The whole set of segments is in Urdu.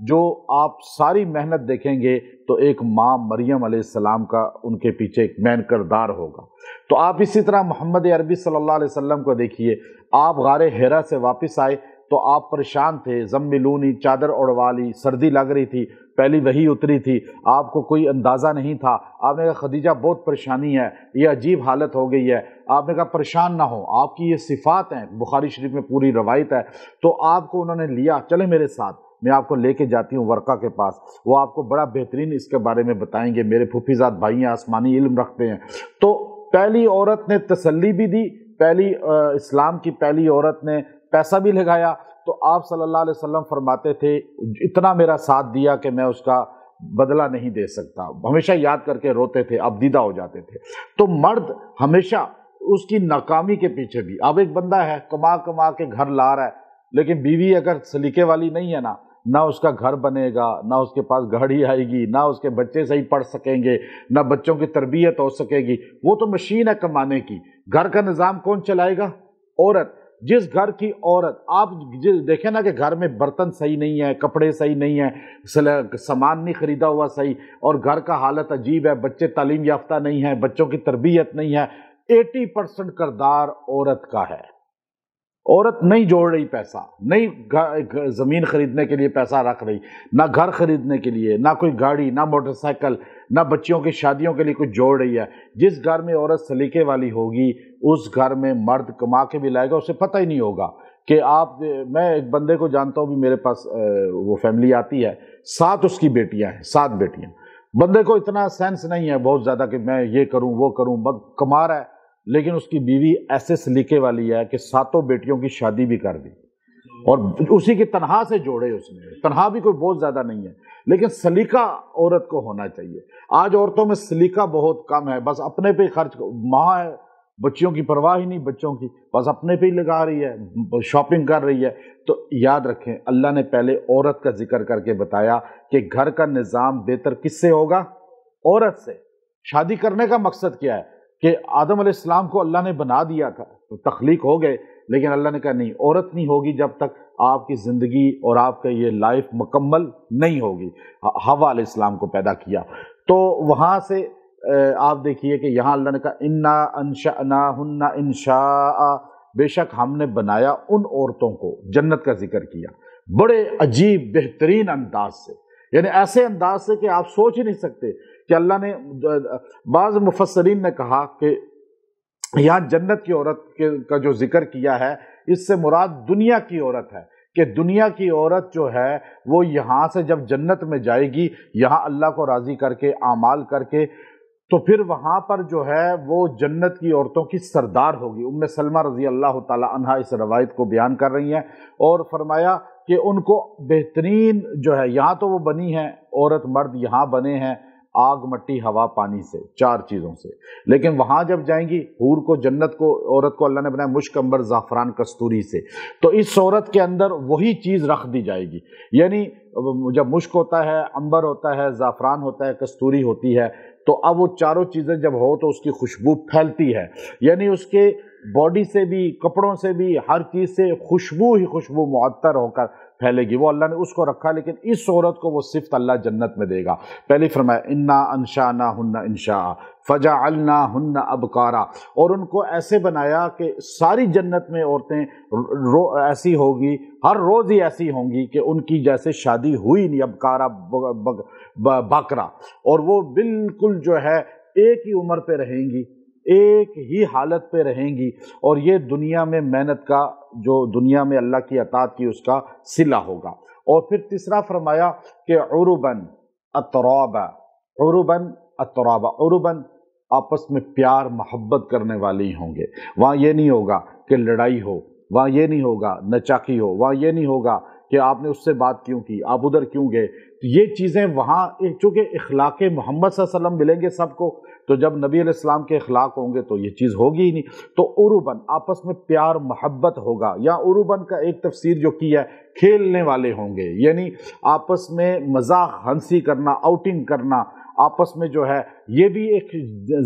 جو آپ ساری محنت دیکھیں گے تو ایک ماں مریم علیہ السلام کا ان کے پیچھے ایک مین کردار ہوگا۔ تو آپ اسی طرح محمد عربی صلی اللہ علیہ وسلم کو دیکھیے، آپ غار حرا سے واپس آئے تو آپ پریشان تھے، زملونی، چادر اوڑوا لی، سردی لگ رہی تھی، پہلی وحی اتری تھی، آپ کو کوئی اندازہ نہیں تھا۔ آپ نے کہا خدیجہ بہت پریشانی ہے، یہ عجیب حالت ہو گئی ہے۔ آپ نے کہا پریشان نہ ہو، آپ کی یہ صفات ہیں، بخاری شریف میں پوری روایت ہے۔ تو آپ کو انہوں نے لیا، چلے میرے ساتھ، میں آپ کو لے کے جاتی ہوں ورقہ کے پاس، وہ آپ کو بڑا بہترین اس کے بارے میں بتائیں گے، میرے پھوپھی زاد بھائی ہیں، آسمانی علم رکھتے ہیں۔ تو پہلی عورت نے تسلی بھی دی، اسلام کی پہلی عورت نے پیسہ بھی لگایا۔ تو آپ صلی اللہ علیہ وسلم فرماتے تھے اتنا میرا ساتھ دیا کہ میں اس کا بدلہ نہیں دے سکتا، ہمیشہ یاد کر کے روتے تھے، اب دیدہ ہو جاتے تھے۔ تو مرد ہمیشہ اس کی ناکامی کے پیچھے بھی، اب ایک بندہ ہے کما کما کے گھر لا رہا ہے، لیکن بیوی اگر سلیقے والی نہیں ہے نا، نہ اس کا گھر بنے گا، نہ اس کے پاس گاڑی آئے گی، نہ اس کے بچے صحیح پڑھ سکیں گے، نہ بچوں کی تربیت ہو سکے گی۔ وہ تو مشین ہے کمانے کی، گھر کا نظام کون چلائے گا؟ عورت۔ جس گھر کی عورت، آپ دیکھیں نا کہ گھر میں برتن صحیح نہیں ہے، کپڑے صحیح نہیں ہیں، سامان نہیں خریدا ہوا صحیح، اور گھر کا حالت عجیب ہے، بچے تعلیم یافتہ نہیں ہیں، بچوں کی تربیت نہیں ہے، 80% کردار عورت کا ہے۔ عورت نہیں جوڑ رہی پیسہ، نہیں زمین خریدنے کے لیے پیسہ رکھ رہی، نہ گھر خریدنے کے لیے، نہ کوئی گاڑی، نہ موٹر سائیکل، نہ بچیوں کی شادیوں کے لیے کچھ جوڑ رہی ہے۔ جس گھر میں عورت سلیقے والی ہوگی اس گھر میں مرد کما کے بھی لائے گا، اسے پتہ ہی نہیں ہوگا کہ میں ایک بندے کو جانتا ہوں، بھی میرے پاس وہ فیملی آتی ہے، 7 اس کی بیٹیاں ہیں، 7 بیٹیاں۔ بندے کو اتنا سینس نہیں ہے بہت زیادہ کہ میں یہ کروں وہ کروں، کما رہا ہے، لیکن اس کی بیوی ایسے سلیقے والی ہے کہ 7 بیٹیوں کی شادی بھی کر دی، اور اسی کی تنہا سے جوڑے، اس نے تنہا بھی کوئی بہت زیادہ نہیں ہے، لیکن سلیقہ عورت کو ہونا چاہیے۔ آج عورتوں میں سلیقہ بہت کم ہے، بس اپنے پہ خرچ، ماں ہے، بچیوں کی پرواہ ہی نہیں، بچوں کی بس اپنے پہ ہی لگا رہی ہے، شاپنگ کر رہی ہے۔ تو یاد رکھیں، اللہ نے پہلے عورت کا ذکر کر کے بتایا کہ گھر کا نظام بہتر کس سے ہوگا؟ عورت سے۔ شادی کرنے کا مقصد کیا ہے؟ کہ آدم علیہ السلام کو اللہ نے بنا دیا تھا، تخلیق ہو گئے، لیکن اللہ نے کہا نہیں، عورت نہیں ہوگی جب تک آپ کی زندگی اور آپ کا یہ لائف مکمل نہیں ہوگی۔ حوا علیہ السلام کو پیدا کیا، تو وہاں سے آپ دیکھیے کہ یہاں اللہ نے کہا انا انشأناہن انشاء، بے شک ہم نے بنایا ان عورتوں کو، جنت کا ذکر کیا بڑے عجیب بہترین انداز سے، یعنی ایسے انداز سے کہ آپ سوچ ہی نہیں سکتے کہ اللہ نے، بعض مفسرین نے کہا کہ یہاں جنت کی عورت کا جو ذکر کیا ہے، اس سے مراد دنیا کی عورت ہے، کہ دنیا کی عورت جو ہے وہ یہاں سے جب جنت میں جائے گی، یہاں اللہ کو راضی کر کے اعمال کر کے، تو پھر وہاں پر جو ہے وہ جنت کی عورتوں کی سردار ہوگی۔ ام سلمہ رضی اللہ تعالی عنہا اس روایت کو بیان کر رہی ہیں، اور فرمایا کہ ان کو بہترین جو ہے، یہاں تو وہ بنی ہیں عورت مرد، یہاں بنے ہیں آگ مٹی ہوا پانی سے، 4 چیزوں سے، لیکن وہاں جب جائیں گی حور کو، جنت کو، عورت کو اللہ نے بنایا مشک عنبر زعفران کستوری سے، تو اس عورت کے اندر وہی چیز رکھ دی جائے گی، یعنی جب مشک ہوتا ہے، عنبر ہوتا ہے، زعفران ہوتا ہے، کستوری ہوتی ہے، تو اب وہ چاروں چیزیں جب ہو تو اس کی خوشبو پھیلتی ہے، یعنی اس کے باڈی سے بھی، کپڑوں سے بھی، ہر چیز سے خوشبو ہی خوشبو معطر ہو کر پھیلے گی۔ وہ اللہ نے اس کو رکھا، لیکن اس عورت کو وہ صفت اللہ جنت میں دے گا۔ پہلے فرمایا انا انشأناہن انشاء فجعلناہن ابکارا، اور ان کو ایسے بنایا کہ ساری جنت میں عورتیں ایسی ہوگی، ہر روز ہی ایسی ہوں گی کہ ان کی جیسے شادی ہوئی نہیں، ابکارا باکرا، اور وہ بالکل جو ہے ایک ہی عمر پہ رہیں گی، ایک ہی حالت پہ رہیں گی، اور یہ دنیا میں محنت کا، جو دنیا میں اللہ کی اطاعت کی، اس کا صلہ ہوگا۔ اور پھر تیسرا فرمایا کہ عرباً اترابا، عرباً اترابا، عرباً آپس میں پیار محبت کرنے والے ہوں گے، وہاں یہ نہیں ہوگا کہ لڑائی ہو، وہاں یہ نہیں ہوگا نچاکی ہو، وہاں یہ نہیں ہوگا کہ آپ نے اس سے بات کیوں کی، آپ ادھر کیوں گئے۔ تو یہ چیزیں وہاں، چونکہ اخلاق محمد صلی اللہ علیہ وسلم ملیں گے سب کو، تو جب نبی علیہ السلام کے اخلاق ہوں گے تو یہ چیز ہوگی ہی نہیں۔ تو عرباً آپس میں پیار محبت ہوگا، یا عرباً کا ایک تفسیر جو کی ہے، کھیلنے والے ہوں گے، یعنی آپس میں مزاح ہنسی کرنا، آؤٹنگ کرنا، آپس میں جو ہے یہ بھی ایک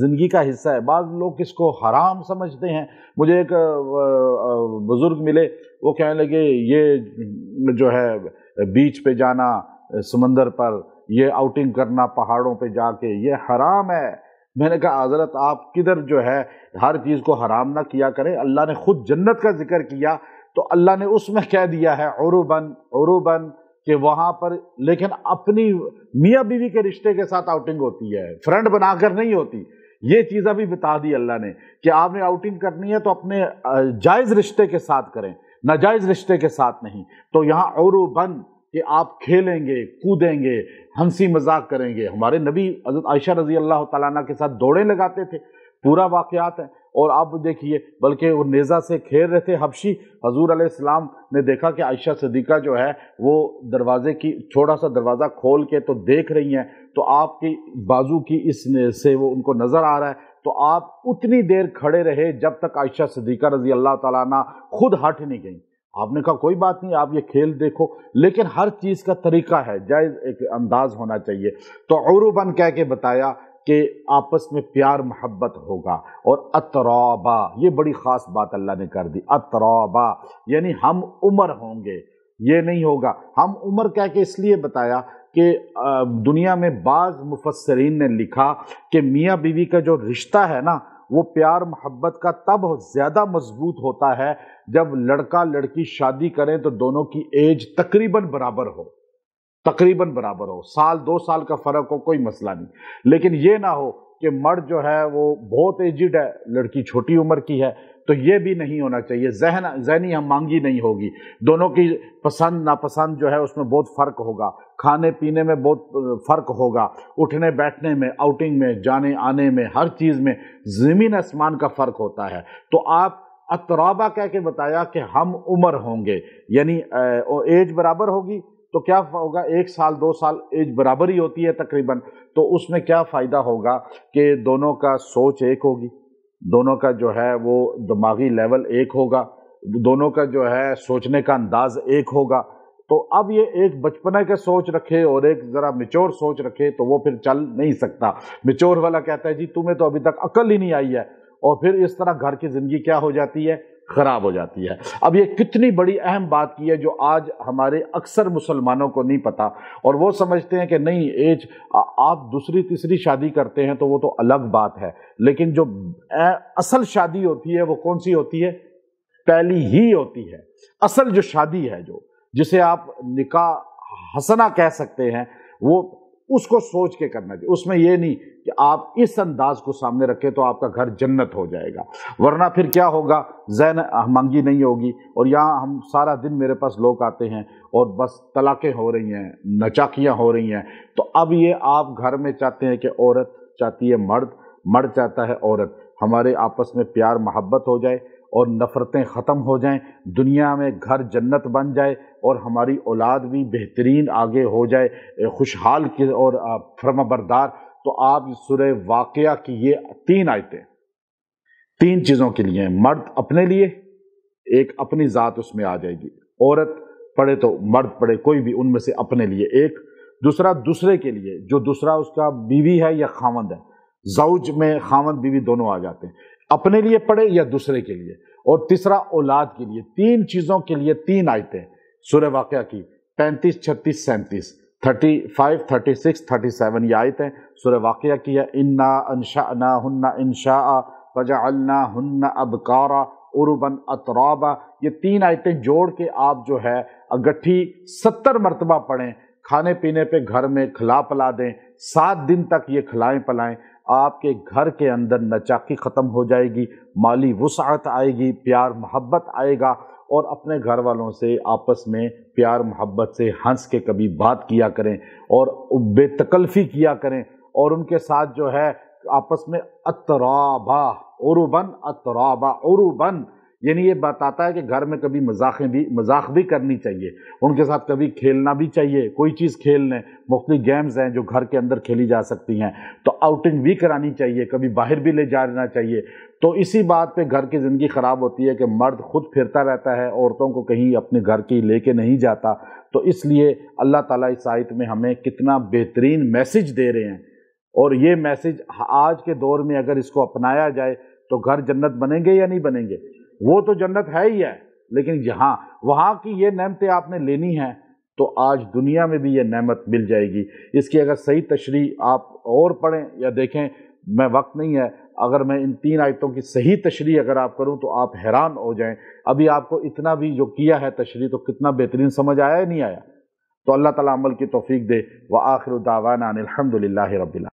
زندگی کا حصہ ہے۔ بعض لوگ اس کو حرام سمجھتے ہیں۔ مجھے ایک بزرگ ملے، وہ کہنے لگے یہ جو ہے بیچ پہ جانا، سمندر پر، یہ آؤٹنگ کرنا پہاڑوں پہ جا کے، یہ حرام ہے۔ میں نے کہا حضرت آپ کدھر جو ہے ہر چیز کو حرام نہ کیا کریں، اللہ نے خود جنت کا ذکر کیا تو اللہ نے اس میں کہہ دیا ہے عروباً عروباً، کہ وہاں پر لیکن اپنی میاں بیوی کے رشتے کے ساتھ آؤٹنگ ہوتی ہے، فرینڈ بنا کر نہیں ہوتی۔ یہ چیزیں بھی بتا دی اللہ نے کہ آپ نے آؤٹنگ کرنی ہے تو اپنے جائز رشتے کے ساتھ کریں، ناجائز رشتے کے ساتھ نہیں۔ تو یہاں عروباً کہ آپ کھیلیں گے، کودیں گے، ہنسی مذاق کریں گے۔ ہمارے نبی حضرت عائشہ رضی اللہ تعالیٰ عنہ کے ساتھ دوڑیں لگاتے تھے، پورا واقعات ہیں۔ اور آپ دیکھیے بلکہ وہ نیزہ سے کھیل رہے تھے حبشی، حضور علیہ السلام نے دیکھا کہ عائشہ صدیقہ جو ہے وہ دروازے کی تھوڑا سا دروازہ کھول کے تو دیکھ رہی ہیں، تو آپ کی بازو کی اس سے وہ ان کو نظر آ رہا ہے، تو آپ اتنی دیر کھڑے رہے جب تک عائشہ صدیقہ رضی اللہ تعالیٰ عنہ خود ہٹ نہیں گئیں۔ آپ نے کہا کوئی بات نہیں، آپ یہ کھیل دیکھو، لیکن ہر چیز کا طریقہ ہے، جائز ایک انداز ہونا چاہیے۔ تو عروباً کہہ کے بتایا کہ آپس میں پیار محبت ہوگا، اور اترابا، یہ بڑی خاص بات اللہ نے کر دی، اترابا یعنی ہم عمر ہوں گے۔ یہ نہیں ہوگا ہم عمر کہہ کے اس لیے بتایا کہ دنیا میں بعض مفسرین نے لکھا کہ میاں بیوی کا جو رشتہ ہے نا، وہ پیار محبت کا تب زیادہ مضبوط ہوتا ہے جب لڑکا لڑکی شادی کریں تو دونوں کی ایج تقریباً برابر ہو، تقریباً برابر ہو، سال 2 سال کا فرق ہو کوئی مسئلہ نہیں، لیکن یہ نہ ہو کہ مرد جو ہے وہ بہت ایجڈ ہے، لڑکی چھوٹی عمر کی ہے، تو یہ بھی نہیں ہونا چاہیے۔ ذہنی ہم مانگی نہیں ہوگی، دونوں کی پسند ناپسند جو ہے اس میں بہت فرق ہوگا، کھانے پینے میں بہت فرق ہوگا، اٹھنے بیٹھنے میں، آؤٹنگ میں، جانے آنے میں، ہر چیز میں زمین آسمان کا فرق ہوتا ہے۔ تو آپ اترابا کہہ کے بتایا کہ ہم عمر ہوں گے، یعنی ایج برابر ہوگی تو کیا ہوگا، 1 سال 2 سال ایج برابر ہی ہوتی ہے تقریباً، تو اس میں کیا فائدہ ہوگا کہ دونوں کا سوچ ایک ہوگی، دونوں کا جو ہے وہ دماغی لیول ایک ہوگا، دونوں کا جو ہے سوچنے کا انداز ایک ہوگا۔ تو اب یہ ایک بچپنے کا سوچ رکھے اور ایک ذرا میچور سوچ رکھے تو وہ پھر چل نہیں سکتا۔ میچور والا کہتا ہے جی تمہیں تو ابھی تک عقل ہی نہیں آئی ہے، اور پھر اس طرح گھر کی زندگی کیا ہو جاتی ہے، خراب ہو جاتی ہے۔ اب یہ کتنی بڑی اہم بات کی ہے جو آج ہمارے اکثر مسلمانوں کو نہیں پتا، اور وہ سمجھتے ہیں کہ نہیں ایج آپ دوسری تیسری شادی کرتے ہیں تو وہ تو الگ بات ہے، لیکن جو اصل شادی ہوتی ہے وہ کون سی ہوتی ہے، پہلی ہی ہوتی ہے۔ اصل جو شادی ہے، جو جسے آپ نکاح حسنہ کہہ سکتے ہیں، وہ اس کو سوچ کے کرنا چاہیے۔ اس میں یہ نہیں کہ آپ اس انداز کو سامنے رکھیں تو آپ کا گھر جنت ہو جائے گا، ورنہ پھر کیا ہوگا، ذہن مانگی نہیں ہوگی، اور یہاں ہم سارا دن میرے پاس لوگ آتے ہیں اور بس طلاقیں ہو رہی ہیں، نچاکیاں ہو رہی ہیں۔ تو اب یہ آپ گھر میں چاہتے ہیں کہ عورت چاہتی ہے مرد، مرد چاہتا ہے عورت، ہمارے آپس میں پیار محبت ہو جائے اور نفرتیں ختم ہو جائیں، دنیا میں گھر جنت بن جائے، اور ہماری اولاد بھی بہترین آگے ہو جائے، خوشحال کی اور فرما بردار۔ تو آپ سورہ واقعہ کی یہ 3 آیتیں 3 چیزوں کے لیے ہیں، مرد اپنے لیے، ایک اپنی ذات اس میں آ جائے گی، عورت پڑھے تو مرد پڑھے کوئی بھی ان میں سے اپنے لیے ایک، دوسرا دوسرے کے لیے، جو دوسرا اس کا بیوی ہے یا خاوند ہے، زوج میں خاوند بیوی دونوں آ جاتے ہیں، اپنے لیے پڑھے یا دوسرے کے لیے، اور تیسرا اولاد کے لیے۔ 3 چیزوں کے لیے 3 آیتیں سورہ واقعہ کی، 35 36 37 35 36 37 یہ آیتیں سورہ واقعہ کی ہے۔ انا انشأناہن انشاء فجعلناہن ابکارا عربا اترابا، یہ 3 آیتیں جوڑ کے آپ جو ہے اگٹھی 70 مرتبہ پڑھیں، کھانے پینے پہ گھر میں کھلا پلا دیں، 7 دن تک یہ کھلائیں پلائیں، آپ کے گھر کے اندر نچاکی ختم ہو جائے گی، مالی وسعت آئے گی، پیار محبت آئے گا، اور اپنے گھر والوں سے آپس میں پیار محبت سے ہنس کے کبھی بات کیا کریں اور بے تکلفی کیا کریں، اور ان کے ساتھ جو ہے آپس میں اترابا عرباً اترابا عرباً، یعنی یہ بتاتا ہے کہ گھر میں کبھی مذاق بھی کرنی چاہیے، ان کے ساتھ کبھی کھیلنا بھی چاہیے، کوئی چیز کھیل لیں، مختلف گیمز ہیں جو گھر کے اندر کھیلی جا سکتی ہیں، تو آؤٹنگ بھی کرانی چاہیے، کبھی باہر بھی لے جانا چاہیے۔ تو اسی بات پہ گھر کی زندگی خراب ہوتی ہے کہ مرد خود پھرتا رہتا ہے، عورتوں کو کہیں اپنے گھر کی لے کے نہیں جاتا۔ تو اس لیے اللہ تعالیٰ اس آیت میں ہمیں کتنا بہترین میسج دے رہے ہیں، اور یہ میسج آج کے دور میں اگر اس کو اپنایا جائے تو گھر جنت بنیں گے یا نہیں بنیں گے؟ وہ تو جنت ہے ہی ہے، لیکن وہاں کی یہ نعمتیں آپ نے لینی ہیں تو آج دنیا میں بھی یہ نعمت مل جائے گی۔ اس کی اگر صحیح تشریح آپ اور پڑھیں یا دیکھیں، میں وقت نہیں ہے، اگر میں ان 3 آیتوں کی صحیح تشریح اگر آپ کروں تو آپ حیران ہو جائیں۔ ابھی آپ کو اتنا بھی جو کیا ہے تشریح، تو کتنا بہترین سمجھ آیا ہے نہیں آیا؟ تو اللہ تعالیٰ عمل کی توفیق دے۔ وآخر دعوانا ان الحمد للہ رب العالمین۔